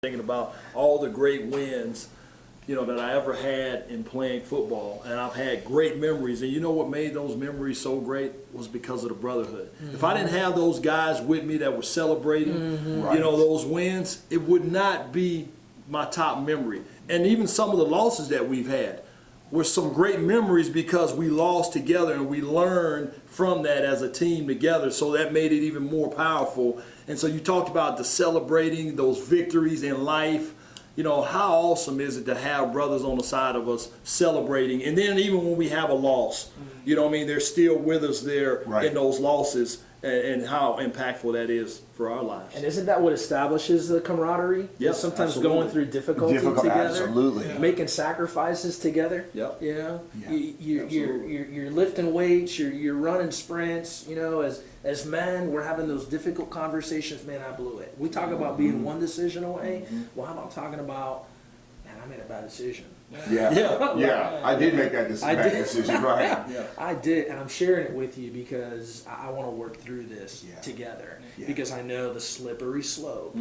Thinking about all the great wins, that I ever had in playing football, and I've had great memories. And you know what made those memories so great was because of the brotherhood. Mm-hmm. If I didn't have those guys with me that were celebrating, those wins, it would not be my top memory. And even some of the losses that we've had were some great memories because we lost together and we learned from that as a team together. So that made it even more powerful. And so you talked about the celebrating those victories in life. How awesome is it to have brothers on the side of us celebrating? And then even when we have a loss, they're still with us there in those losses, and how impactful that is for our lives. And isn't that what establishes the camaraderie? Yeah, sometimes going through difficulty together, absolutely, making sacrifices together. Yep. You're lifting weights, you're running sprints. As men, we're having those difficult conversations. Man, I blew it. We talk about being one decision away. Well, how about talking about, man, I made a bad decision. Yeah. I did make that bad decision, right? I did, and I'm sharing it with you because I want to work through this together. Because I know the slippery slope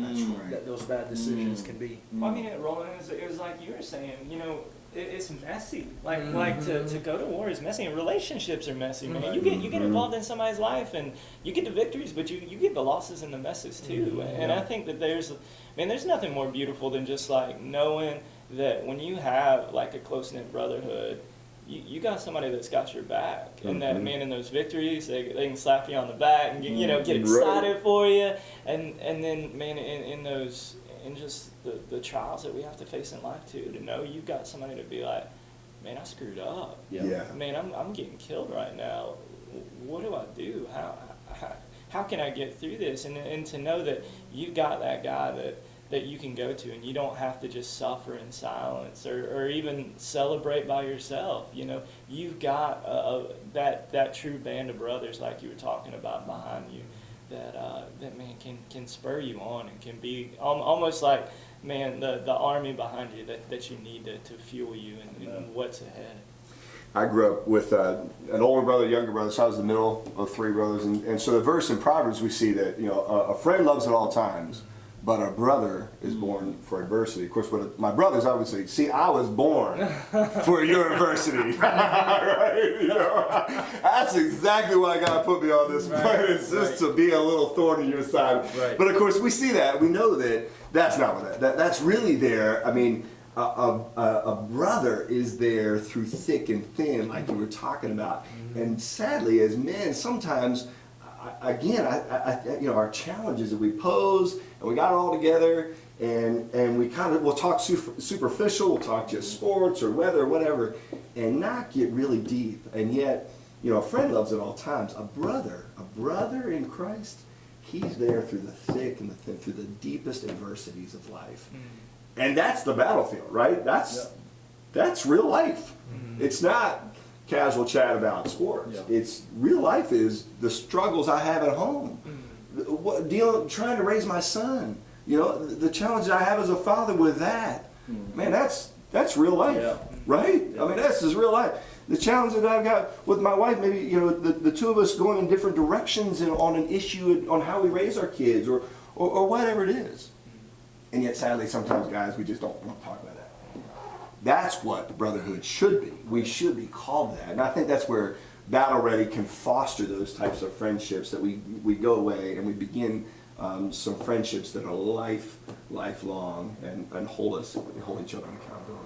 that those bad decisions can be. Well, I mean, Roland, it was like you were saying, it's messy. Like to go to war is messy, and relationships are messy, man. You get involved in somebody's life, and you get the victories, but you get the losses and the messes too. And I think that there's nothing more beautiful than just like knowing that when you have like a close-knit brotherhood, you got somebody that's got your back, and that, man, in those victories, they can slap you on the back and get excited for you, and then, man, in just the trials that we have to face in life too, to know you've got somebody to be like, man, I screwed up. Man, I'm getting killed right now. What do I do? How can I get through this? And to know that you've got that guy that you can go to, and you don't have to just suffer in silence or even celebrate by yourself. You've got that true band of brothers, like you were talking about, behind you, that man can spur you on and can be almost like, man, the army behind you that you need to fuel you in what's ahead. I grew up with an older brother, younger brother, so I was the middle of three brothers, and so the verse in Proverbs we see that a friend loves at all times, but a brother is born for adversity. Of course, my brothers obviously, see, I was born for your adversity. Right? That's exactly why God put me on this planet, is just to be a little thorn in your side. Right. But of course, we see that. We know that that's not what that's really there. I mean, a brother is there through thick and thin, like you were talking about. And sadly, as men, sometimes, again, our challenges that we pose, and we got it all together, and we'll talk superficial, we'll talk just sports or weather or whatever, and not get really deep. And yet, a friend loves at all times. A brother in Christ, he's there through the thick and the thin, through the deepest adversities of life. And that's the battlefield, right? That's real life. It's not casual chat about sports. It's real life is the struggles I have at home, trying to raise my son. The challenge I have as a father with that. Man, that's real life, right? I mean, that's just real life. The challenge that I've got with my wife, maybe the two of us going in different directions on an issue on how we raise our kids or whatever it is. And yet, sadly, sometimes, guys, we just don't want to talk about that. That's what brotherhood should be. We should be called that. And I think that's where Battle Ready can foster those types of friendships, that we go away and we begin some friendships that are lifelong and hold each other accountable.